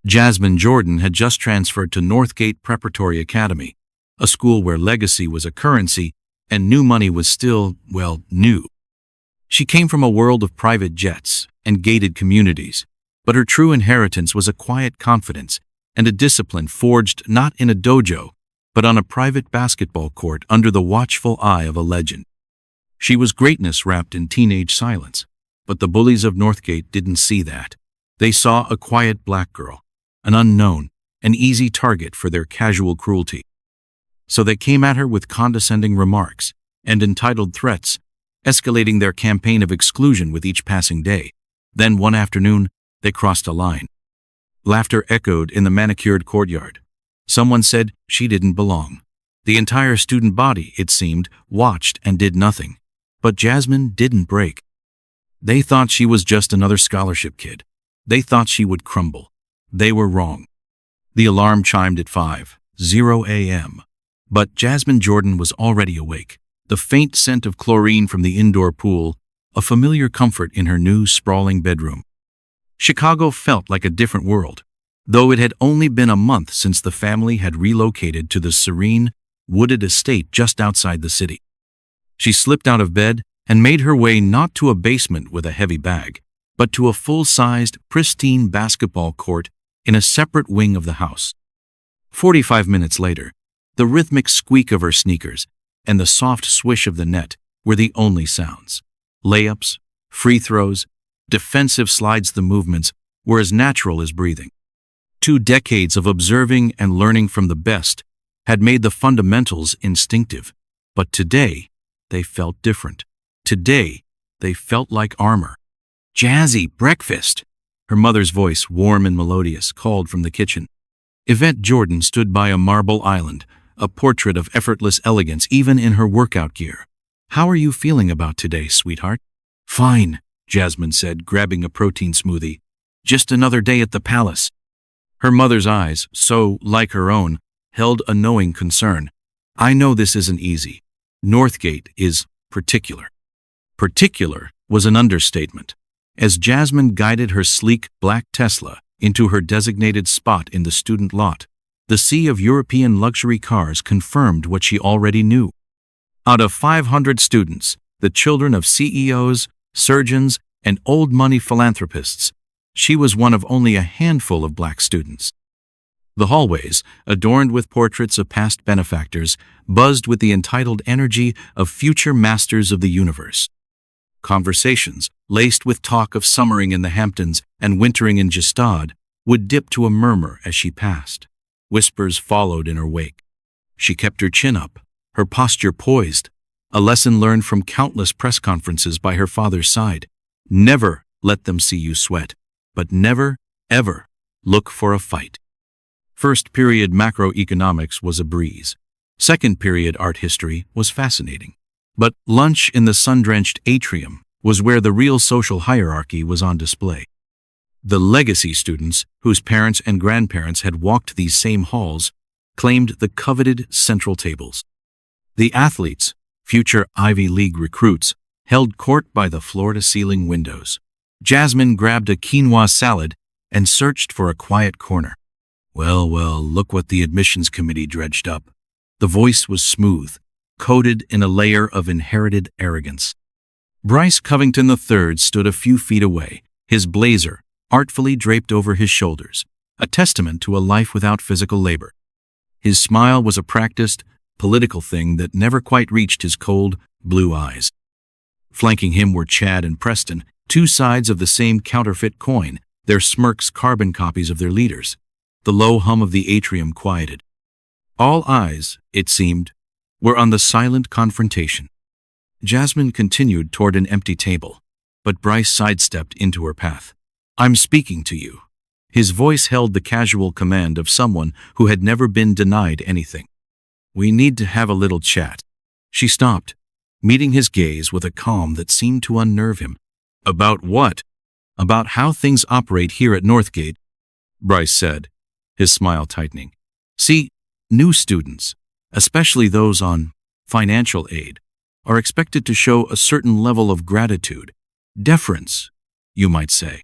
Jasmine Jordan had just transferred to Northgate Preparatory Academy, a school where legacy was a currency and new money was still, well, new. She came from a world of private jets and gated communities, but her true inheritance was a quiet confidence and a discipline forged not in a dojo, but on a private basketball court under the watchful eye of a legend. She was greatness wrapped in teenage silence, but the bullies of Northgate didn't see that. They saw a quiet black girl, an unknown, an easy target for their casual cruelty. So they came at her with condescending remarks and entitled threats, escalating their campaign of exclusion with each passing day. Then one afternoon, they crossed a line. Laughter echoed in the manicured courtyard. Someone said she didn't belong. The entire student body, it seemed, watched and did nothing. But Jasmine didn't break. They thought she was just another scholarship kid. They thought she would crumble. They were wrong. The alarm chimed at 5:00 a.m. But Jasmine Jordan was already awake. The faint scent of chlorine from the indoor pool, a familiar comfort in her new, sprawling bedroom. Chicago felt like a different world, though it had only been a month since the family had relocated to the serene, wooded estate just outside the city. She slipped out of bed and made her way not to a basement with a heavy bag, but to a full-sized, pristine basketball court in a separate wing of the house. 45 minutes later, the rhythmic squeak of her sneakers and the soft swish of the net were the only sounds. Layups, free throws, defensive slides, the movements were as natural as breathing. 2 decades of observing and learning from the best had made the fundamentals instinctive, but today they felt different. Today they felt like armor. "Jazzy, breakfast!" Her mother's voice, warm and melodious, called from the kitchen. Yvette Jordan stood by a marble island, a portrait of effortless elegance even in her workout gear. "How are you feeling about today, sweetheart?" "Fine," Jasmine said, grabbing a protein smoothie. "Just another day at the palace." Her mother's eyes, so like her own, held a knowing concern. "I know this isn't easy. Northgate is particular." Particular was an understatement. As Jasmine guided her sleek black Tesla into her designated spot in the student lot, the sea of European luxury cars confirmed what she already knew. Out of 500 students, the children of CEOs, surgeons, and old-money philanthropists, she was one of only a handful of black students. The hallways, adorned with portraits of past benefactors, buzzed with the entitled energy of future masters of the universe. Conversations, laced with talk of summering in the Hamptons and wintering in Gstaad, would dip to a murmur as she passed. Whispers followed in her wake. She kept her chin up, her posture poised, a lesson learned from countless press conferences by her father's side. Never let them see you sweat, but never, ever look for a fight. First period macroeconomics was a breeze. Second period art history was fascinating. But lunch in the sun-drenched atrium was where the real social hierarchy was on display. The legacy students, whose parents and grandparents had walked these same halls, claimed the coveted central tables. The athletes, future Ivy League recruits, held court by the floor-to-ceiling windows. Jasmine grabbed a quinoa salad and searched for a quiet corner. Well, look what the admissions committee dredged up. The voice was smooth, coated in a layer of inherited arrogance. Bryce Covington III stood a few feet away, his blazer artfully draped over his shoulders, a testament to a life without physical labor. His smile was a practiced, political thing that never quite reached his cold, blue eyes. Flanking him were Chad and Preston, 2 sides of the same counterfeit coin, their smirks carbon copies of their leaders. The low hum of the atrium quieted. All eyes, it seemed, were on the silent confrontation. Jasmine continued toward an empty table, but Bryce sidestepped into her path. "I'm speaking to you." His voice held the casual command of someone who had never been denied anything. "We need to have a little chat." She stopped, meeting his gaze with a calm that seemed to unnerve him. "About what?" "About how things operate here at Northgate," Bryce said, his smile tightening. "See, new students, especially those on financial aid, are expected to show a certain level of gratitude, deference, you might say."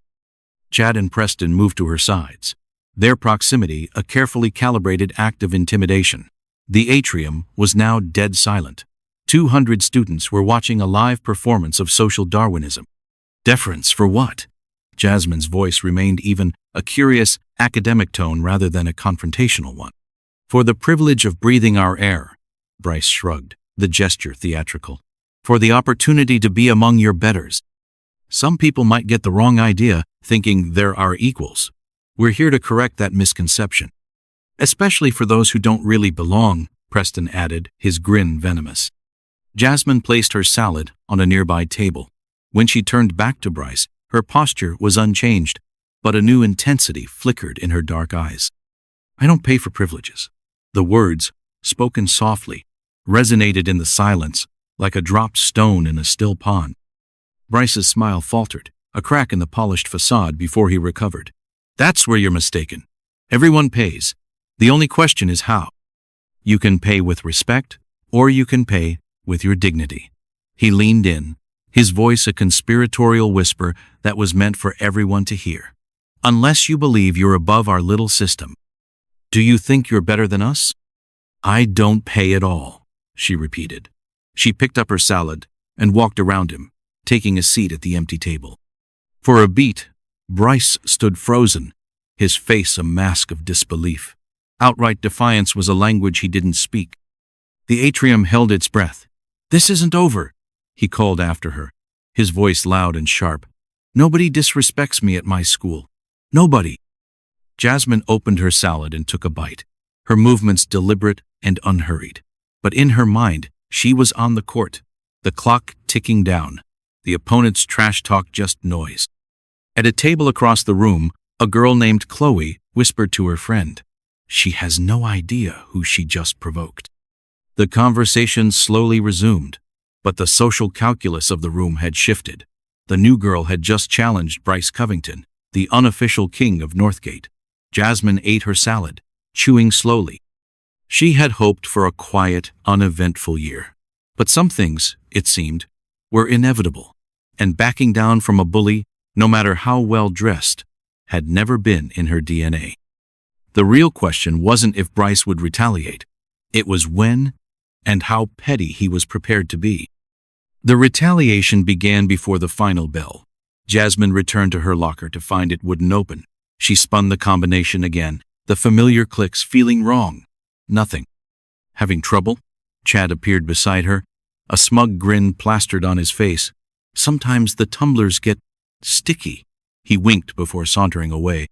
Chad and Preston moved to her sides. their proximity a carefully calibrated act of intimidation. The atrium was now dead silent. 200 students were watching a live performance of social Darwinism. Deference for what? Jasmine's voice remained even a curious, academic tone rather than a confrontational one. For the privilege of breathing our air, Bryce shrugged, the gesture theatrical. For the opportunity to be among your betters. Some people might get the wrong idea, thinking they're our equals. We're here to correct that misconception. Especially for those who don't really belong, Preston added, his grin venomous. Jasmine placed her salad on a nearby table. When she turned back to Bryce, her posture was unchanged, but a new intensity flickered in her dark eyes. I don't pay for privileges. The words, spoken softly, resonated in the silence like a dropped stone in a still pond. Bryce's smile faltered, a crack in the polished facade before he recovered. That's where you're mistaken. Everyone pays. The only question is how. You can pay with respect, or you can pay with your dignity. He leaned in, his voice a conspiratorial whisper that was meant for everyone to hear. Unless you believe you're above our little system. Do you think you're better than us? I don't pay at all, she repeated. She picked up her salad and walked around him, taking a seat at the empty table. For a beat, Bryce stood frozen, his face a mask of disbelief. Outright defiance was a language he didn't speak. The atrium held its breath. This isn't over, he called after her, his voice loud and sharp. Nobody disrespects me at my school. Nobody. Jasmine opened her salad and took a bite, her movements deliberate and unhurried. But in her mind, she was on the court, the clock ticking down, the opponent's trash talk just noise. At a table across the room, a girl named Chloe whispered to her friend, "She has no idea who she just provoked." The conversation slowly resumed, but the social calculus of the room had shifted. The new girl had just challenged Bryce Covington, the unofficial king of Northgate. Jasmine ate her salad, chewing slowly. She had hoped for a quiet, uneventful year. But some things, it seemed, were inevitable, and backing down from a bully, no matter how well dressed, had never been in her DNA. The real question wasn't if Bryce would retaliate. It was when and how petty he was prepared to be. The retaliation began before the final bell. Jasmine returned to her locker to find it wouldn't open. She spun the combination again, the familiar clicks feeling wrong. Nothing. Having trouble? Chad appeared beside her, a smug grin plastered on his face. Sometimes the tumblers get sticky. He winked before sauntering away.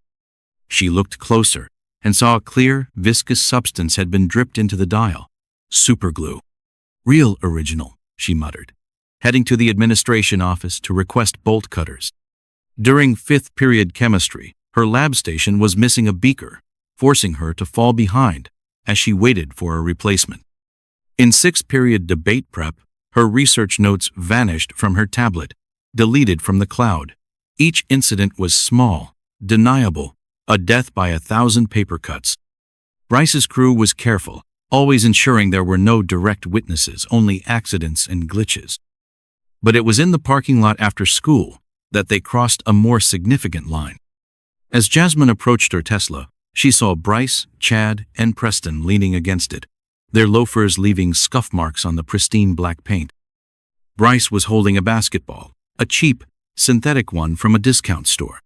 She looked closer and saw a clear, viscous substance had been dripped into the dial. Superglue. Real original, she muttered, heading to the administration office to request bolt cutters. During fifth period chemistry, her lab station was missing a beaker, forcing her to fall behind as she waited for a replacement. In sixth period debate prep, her research notes vanished from her tablet, deleted from the cloud. Each incident was small, deniable, a death by 1,000 paper cuts. Bryce's crew was careful, always ensuring there were no direct witnesses, only accidents and glitches. But it was in the parking lot after school that they crossed a more significant line. As Jasmine approached her Tesla, she saw Bryce, Chad, and Preston leaning against it, their loafers leaving scuff marks on the pristine black paint. Bryce was holding a basketball, a cheap, synthetic one from a discount store.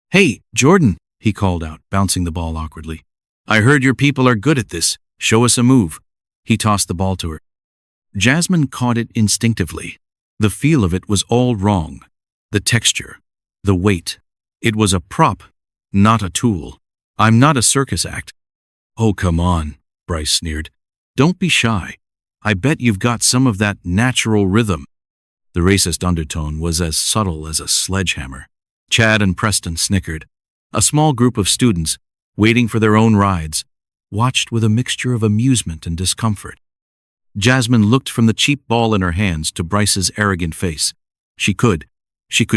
"Hey, Jordan," he called out, bouncing the ball awkwardly. "I heard your people are good at this. Show us a move." He tossed the ball to her. Jasmine caught it instinctively. The feel of it was all wrong. The texture, the weight. It was a prop, not a tool. "I'm not a circus act." "Oh, come on," Bryce sneered. "Don't be shy. I bet you've got some of that natural rhythm." The racist undertone was as subtle as a sledgehammer. Chad and Preston snickered. A small group of students, waiting for their own rides, watched with a mixture of amusement and discomfort. Jasmine looked from the cheap ball in her hands to Bryce's arrogant face. She could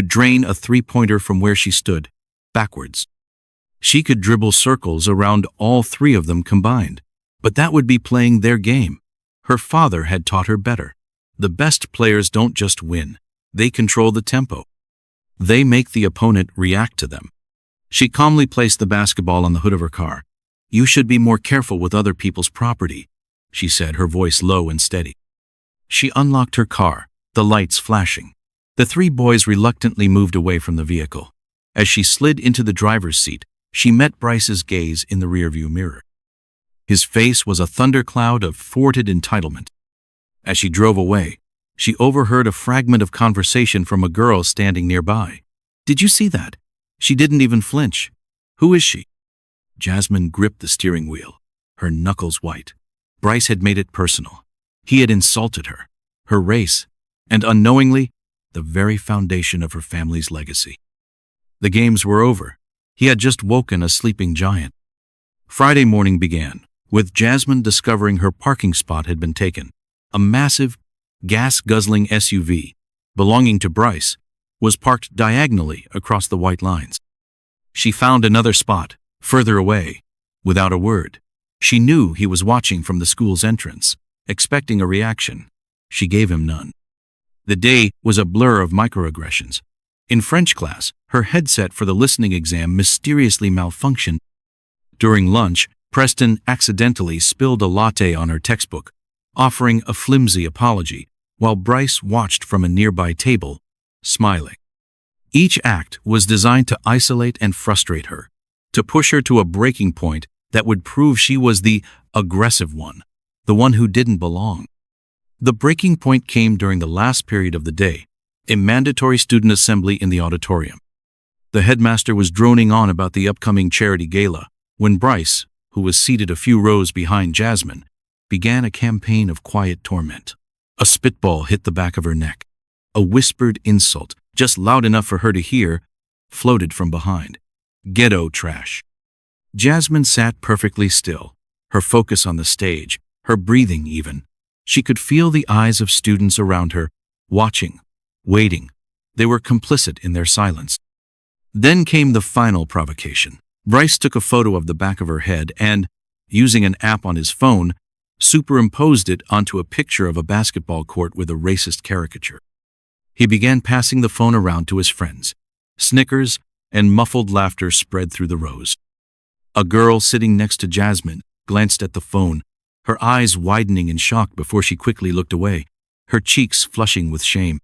drain a three-pointer from where she stood, backwards. She could dribble circles around all three of them combined. But that would be playing their game. Her father had taught her better. The best players don't just win. They control the tempo. They make the opponent react to them. She calmly placed the basketball on the hood of her car. "You should be more careful with other people's property," she said, her voice low and steady. She unlocked her car, the lights flashing. The three boys reluctantly moved away from the vehicle. As she slid into the driver's seat, she met Bryce's gaze in the rearview mirror. His face was a thundercloud of thwarted entitlement. As she drove away, she overheard a fragment of conversation from a girl standing nearby. "Did you see that? She didn't even flinch. Who is she?" Jasmine gripped the steering wheel, her knuckles white. Bryce had made it personal. He had insulted her, her race, and unknowingly, the very foundation of her family's legacy. The games were over. He had just woken a sleeping giant. Friday morning began, with Jasmine discovering her parking spot had been taken. A massive, gas-guzzling SUV, belonging to Bryce, was parked diagonally across the white lines. She found another spot, further away, without a word. She knew he was watching from the school's entrance, expecting a reaction. She gave him none. The day was a blur of microaggressions. In French class, her headset for the listening exam mysteriously malfunctioned. During lunch, Preston accidentally spilled a latte on her textbook, offering a flimsy apology, while Bryce watched from a nearby table, smiling. Each act was designed to isolate and frustrate her, to push her to a breaking point that would prove she was the aggressive one, the one who didn't belong. The breaking point came during the last period of the day, a mandatory student assembly in the auditorium. The headmaster was droning on about the upcoming charity gala when Bryce, who was seated a few rows behind Jasmine, began a campaign of quiet torment. A spitball hit the back of her neck. A whispered insult, just loud enough for her to hear, floated from behind. "Ghetto trash." Jasmine sat perfectly still, her focus on the stage, her breathing even. She could feel the eyes of students around her, watching, waiting. They were complicit in their silence. Then came the final provocation. Bryce took a photo of the back of her head and, using an app on his phone, superimposed it onto a picture of a basketball court with a racist caricature. He began passing the phone around to his friends. Snickers and muffled laughter spread through the rows. A girl sitting next to Jasmine glanced at the phone, her eyes widening in shock before she quickly looked away, her cheeks flushing with shame.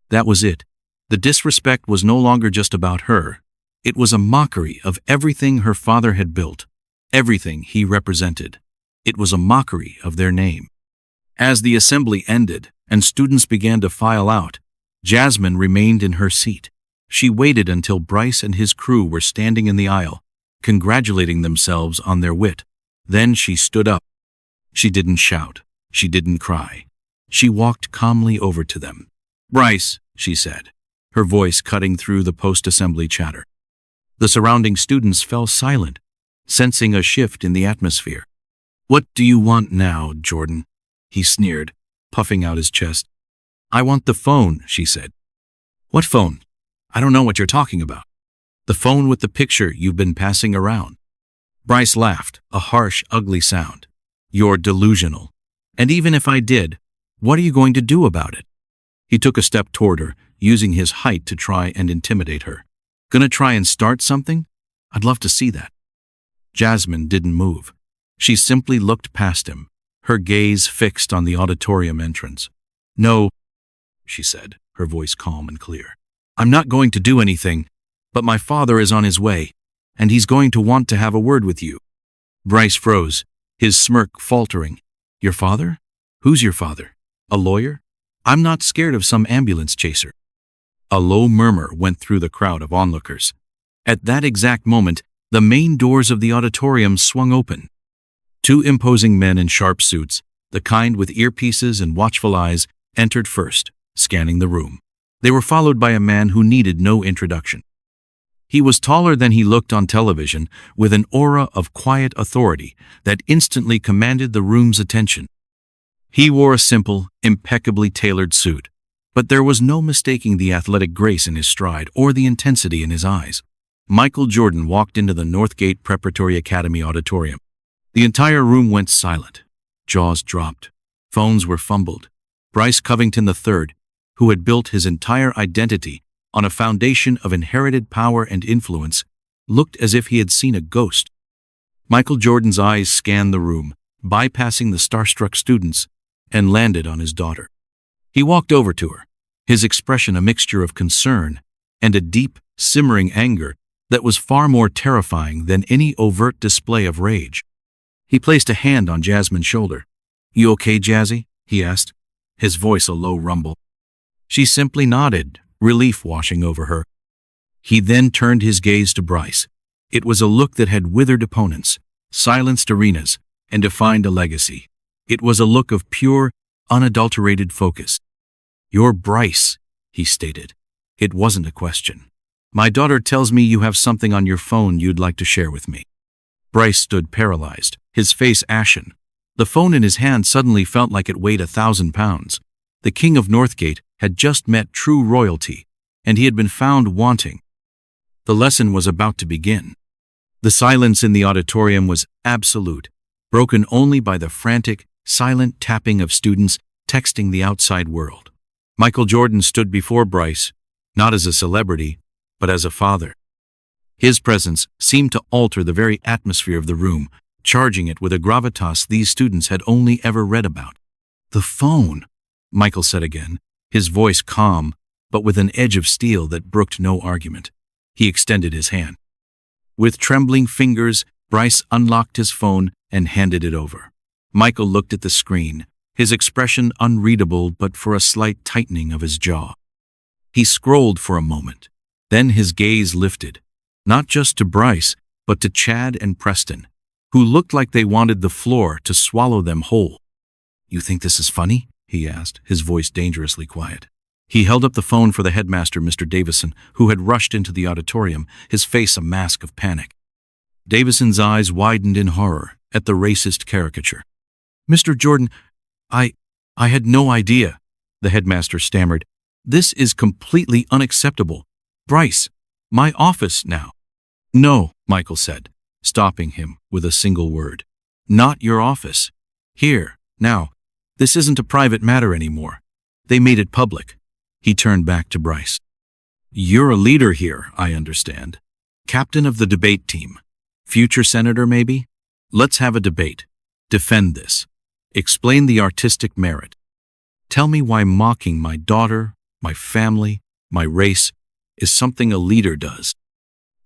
That was it. The disrespect was no longer just about her. It was a mockery of everything her father had built, everything he represented. It was a mockery of their name. As the assembly ended and students began to file out, Jasmine remained in her seat. She waited until Bryce and his crew were standing in the aisle, congratulating themselves on their wit. Then she stood up. She didn't shout. She didn't cry. She walked calmly over to them. "Bryce," she said, her voice cutting through the post-assembly chatter. The surrounding students fell silent, sensing a shift in the atmosphere. "What do you want now, Jordan?" he sneered, puffing out his chest. "I want the phone," she said. "What phone? I don't know what you're talking about." "The phone with the picture you've been passing around." Bryce laughed, a harsh, ugly sound. "You're delusional. And even if I did, what are you going to do about it?" He took a step toward her, using his height to try and intimidate her. "Gonna try and start something? I'd love to see that." Jasmine didn't move. She simply looked past him, her gaze fixed on the auditorium entrance. "No," she said, her voice calm and clear. "I'm not going to do anything, but my father is on his way, and he's going to want to have a word with you." Bryce froze, his smirk faltering. "Your father? Who's your father? A lawyer? I'm not scared of some ambulance chaser." A low murmur went through the crowd of onlookers. At that exact moment, the main doors of the auditorium swung open. Two imposing men in sharp suits, the kind with earpieces and watchful eyes, entered first, scanning the room. They were followed by a man who needed no introduction. He was taller than he looked on television, with an aura of quiet authority that instantly commanded the room's attention. He wore a simple, impeccably tailored suit, but there was no mistaking the athletic grace in his stride or the intensity in his eyes. Michael Jordan walked into the Northgate Preparatory Academy auditorium. The entire room went silent. Jaws dropped. Phones were fumbled. Bryce Covington III, who had built his entire identity on a foundation of inherited power and influence, looked as if he had seen a ghost. Michael Jordan's eyes scanned the room, bypassing the starstruck students, and landed on his daughter. He walked over to her, his expression a mixture of concern and a deep, simmering anger that was far more terrifying than any overt display of rage. He placed a hand on Jasmine's shoulder. "You okay, Jazzy?" he asked, his voice a low rumble. She simply nodded, relief washing over her. He then turned his gaze to Bryce. It was a look that had withered opponents, silenced arenas, and defined a legacy. It was a look of pure, unadulterated focus. "You're Bryce," he stated. It wasn't a question. "My daughter tells me you have something on your phone you'd like to share with me." Bryce stood paralyzed, his face ashen. The phone in his hand suddenly felt like it weighed 1,000 pounds. The king of Northgate had just met true royalty, and he had been found wanting. The lesson was about to begin. The silence in the auditorium was absolute, broken only by the frantic, silent tapping of students texting the outside world. Michael Jordan stood before Bryce, not as a celebrity, but as a father. His presence seemed to alter the very atmosphere of the room, charging it with a gravitas these students had only ever read about. "The phone," Michael said again, his voice calm, but with an edge of steel that brooked no argument. He extended his hand. With trembling fingers, Bryce unlocked his phone and handed it over. Michael looked at the screen, his expression unreadable but for a slight tightening of his jaw. He scrolled for a moment. Then his gaze lifted, not just to Bryce, but to Chad and Preston, who looked like they wanted the floor to swallow them whole. "You think this is funny?" he asked, his voice dangerously quiet. He held up the phone for the headmaster, Mr. Davison, who had rushed into the auditorium, his face a mask of panic. Davison's eyes widened in horror at the racist caricature. "Mr. Jordan, I had no idea," the headmaster stammered. "This is completely unacceptable. Bryce, my office now." "No," Michael said, stopping him with a single word. "Not your office. Here, now. This isn't a private matter anymore. They made it public." He turned back to Bryce. "You're a leader here, I understand. Captain of the debate team. Future senator, maybe? Let's have a debate. Defend this. Explain the artistic merit. Tell me why mocking my daughter, my family, my race, is something a leader does."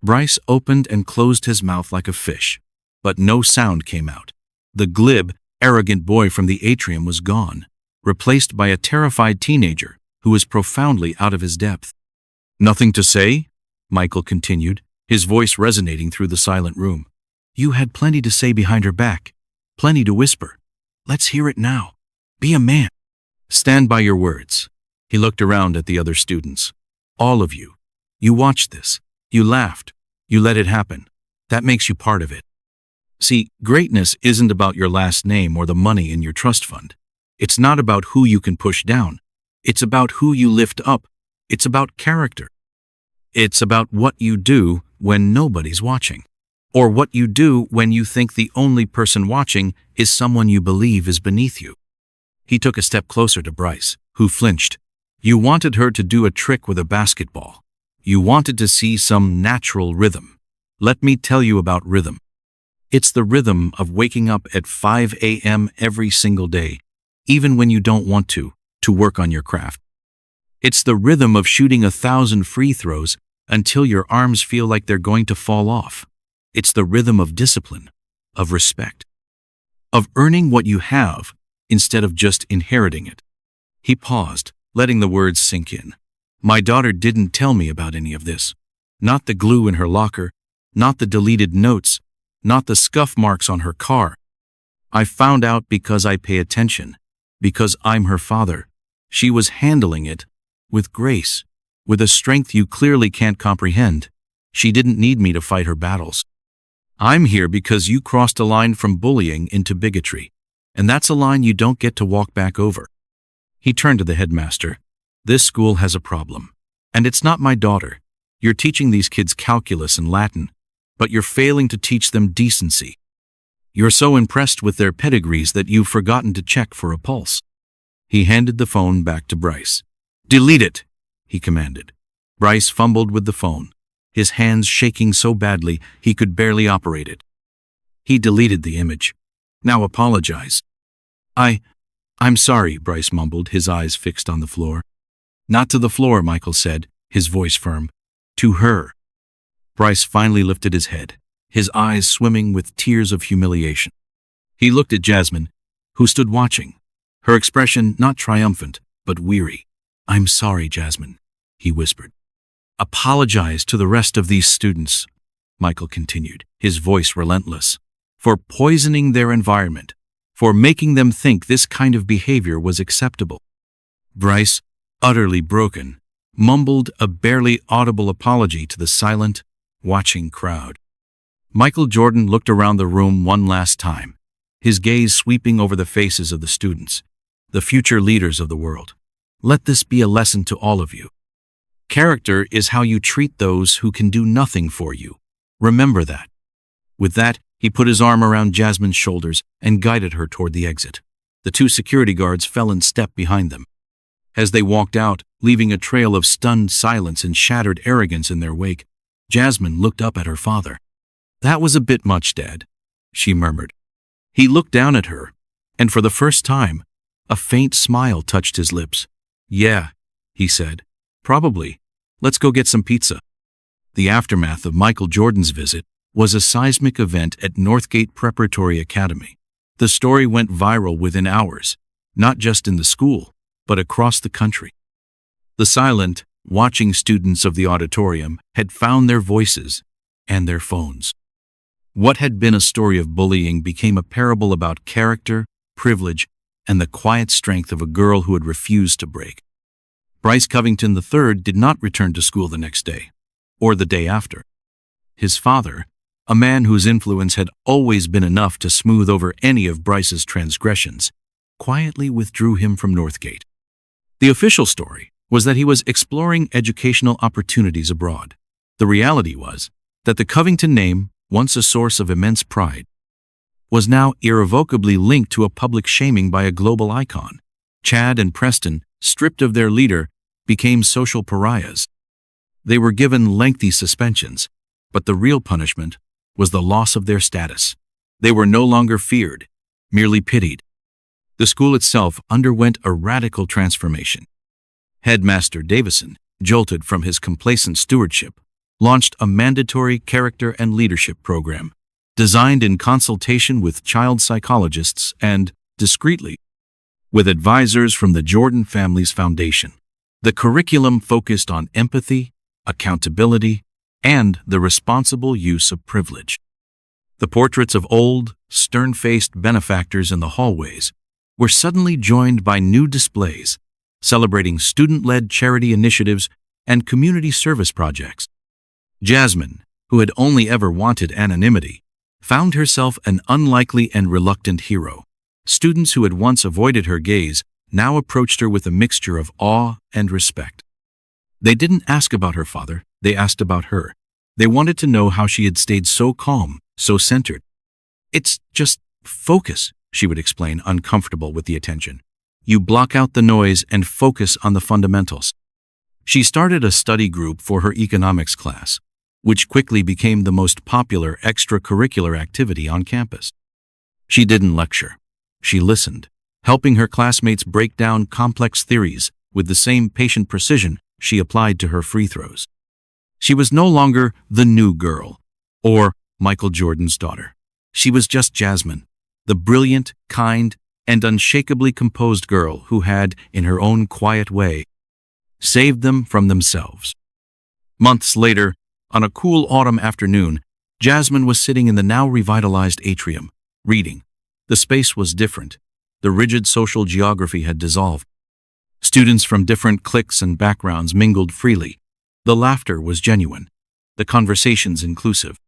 Bryce opened and closed his mouth like a fish, but no sound came out. The glib, arrogant boy from the atrium was gone, replaced by a terrified teenager who was profoundly out of his depth. "Nothing to say?" Michael continued, his voice resonating through the silent room. "You had plenty to say behind her back, plenty to whisper. Let's hear it now. Be a man. Stand by your words." He looked around at the other students. "All of you. You watched this. You laughed. You let it happen. That makes you part of it. See, greatness isn't about your last name or the money in your trust fund. It's not about who you can push down. It's about who you lift up. It's about character. It's about what you do when nobody's watching, or what you do when you think the only person watching is someone you believe is beneath you." He took a step closer to Bryce, who flinched. "You wanted her to do a trick with a basketball. You wanted to see some natural rhythm. Let me tell you about rhythm. It's the rhythm of waking up at 5 a.m. every single day, even when you don't want to work on your craft. It's the rhythm of shooting 1,000 free throws until your arms feel like they're going to fall off. It's the rhythm of discipline, of respect, of earning what you have instead of just inheriting it." He paused, letting the words sink in. "My daughter didn't tell me about any of this. Not the glue in her locker, not the deleted notes, not the scuff marks on her car. I found out because I pay attention, because I'm her father. She was handling it with grace, with a strength you clearly can't comprehend. She didn't need me to fight her battles. I'm here because you crossed a line from bullying into bigotry, and that's a line you don't get to walk back over." He turned to the headmaster. "This school has a problem, and it's not my daughter. You're teaching these kids calculus and Latin, but you're failing to teach them decency. You're so impressed with their pedigrees that you've forgotten to check for a pulse." He handed the phone back to Bryce. "Delete it," he commanded. Bryce fumbled with the phone. his hands shaking so badly he could barely operate it. He deleted the image. "Now apologize." I'm sorry," Bryce mumbled, his eyes fixed on the floor. "Not to the floor," Michael said, his voice firm. "To her." Bryce finally lifted his head, his eyes swimming with tears of humiliation. He looked at Jasmine, who stood watching, her expression not triumphant, but weary. "I'm sorry, Jasmine," he whispered. "Apologize to the rest of these students," Michael continued, his voice relentless, "for poisoning their environment, for making them think this kind of behavior was acceptable." Bryce, utterly broken, mumbled a barely audible apology to the silent, watching crowd. Michael Jordan looked around the room one last time, his gaze sweeping over the faces of the students, the future leaders of the world. "Let this be a lesson to all of you. Character is how you treat those who can do nothing for you. Remember that." With that, he put his arm around Jasmine's shoulders and guided her toward the exit. The two security guards fell in step behind them. As they walked out, leaving a trail of stunned silence and shattered arrogance in their wake, Jasmine looked up at her father. "That was a bit much, Dad," she murmured. He looked down at her, and for the first time, a faint smile touched his lips. "Yeah," he said, "probably. Let's go get some pizza." The aftermath of Michael Jordan's visit was a seismic event at Northgate Preparatory Academy. The story went viral within hours, not just in the school, but across the country. The silent, watching students of the auditorium had found their voices and their phones. What had been a story of bullying became a parable about character, privilege, and the quiet strength of a girl who had refused to break. Bryce Covington III did not return to school the next day, or the day after. His father, a man whose influence had always been enough to smooth over any of Bryce's transgressions, quietly withdrew him from Northgate. The official story was that he was exploring educational opportunities abroad. The reality was that the Covington name, once a source of immense pride, was now irrevocably linked to a public shaming by a global icon. Chad and Preston, stripped of their leader, became social pariahs. They were given lengthy suspensions, but the real punishment was the loss of their status. They were no longer feared, merely pitied. The school itself underwent a radical transformation. Headmaster Davison, jolted from his complacent stewardship, launched a mandatory character and leadership program, designed in consultation with child psychologists and, discreetly, with advisors from the Jordan Family's Foundation. The curriculum focused on empathy, accountability, and the responsible use of privilege. The portraits of old, stern-faced benefactors in the hallways were suddenly joined by new displays, celebrating student-led charity initiatives and community service projects. Jasmine, who had only ever wanted anonymity, found herself an unlikely and reluctant hero. Students who had once avoided her gaze now approached her with a mixture of awe and respect. They didn't ask about her father, they asked about her. They wanted to know how she had stayed so calm, so centered. "It's just focus," she would explain, uncomfortable with the attention. "You block out the noise and focus on the fundamentals." She started a study group for her economics class, which quickly became the most popular extracurricular activity on campus. She didn't lecture. She listened, helping her classmates break down complex theories with the same patient precision she applied to her free throws. She was no longer the new girl, or Michael Jordan's daughter. She was just Jasmine, the brilliant, kind, and unshakably composed girl who had, in her own quiet way, saved them from themselves. Months later, on a cool autumn afternoon, Jasmine was sitting in the now revitalized atrium, reading. The space was different. The rigid social geography had dissolved. Students from different cliques and backgrounds mingled freely. The laughter was genuine, the conversations inclusive.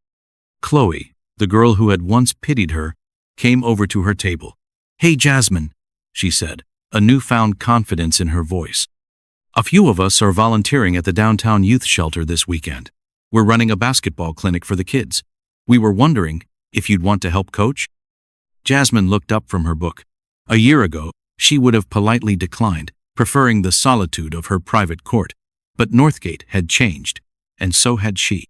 Chloe, the girl who had once pitied her, came over to her table. "Hey, Jasmine," she said, a newfound confidence in her voice. "A few of us are volunteering at the downtown youth shelter this weekend. We're running a basketball clinic for the kids. We were wondering if you'd want to help coach." Jasmine looked up from her book. A year ago, she would have politely declined, preferring the solitude of her private court. But Northgate had changed, and so had she.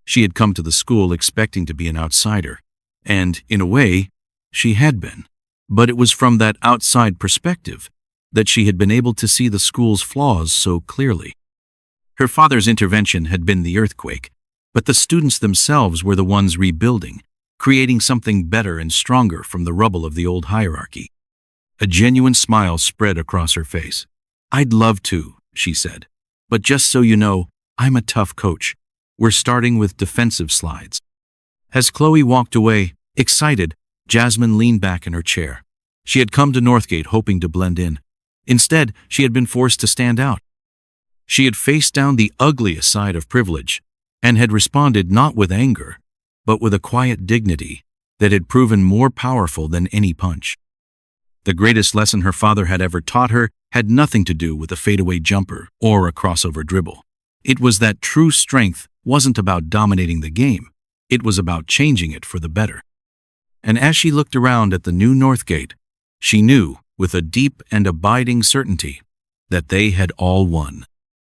She had come to the school expecting to be an outsider, and, in a way, she had been. But it was from that outside perspective that she had been able to see the school's flaws so clearly. Her father's intervention had been the earthquake, but the students themselves were the ones rebuilding, creating something better and stronger from the rubble of the old hierarchy. A genuine smile spread across her face. "I'd love to," she said. "But just so you know, I'm a tough coach. We're starting with defensive slides." As Chloe walked away, excited, Jasmine leaned back in her chair. She had come to Northgate hoping to blend in. Instead, she had been forced to stand out. She had faced down the ugliest side of privilege, and had responded not with anger, but with a quiet dignity that had proven more powerful than any punch. The greatest lesson her father had ever taught her had nothing to do with a fadeaway jumper or a crossover dribble. It was that true strength wasn't about dominating the game, it was about changing it for the better. And as she looked around at the new Northgate, she knew, with a deep and abiding certainty, that they had all won.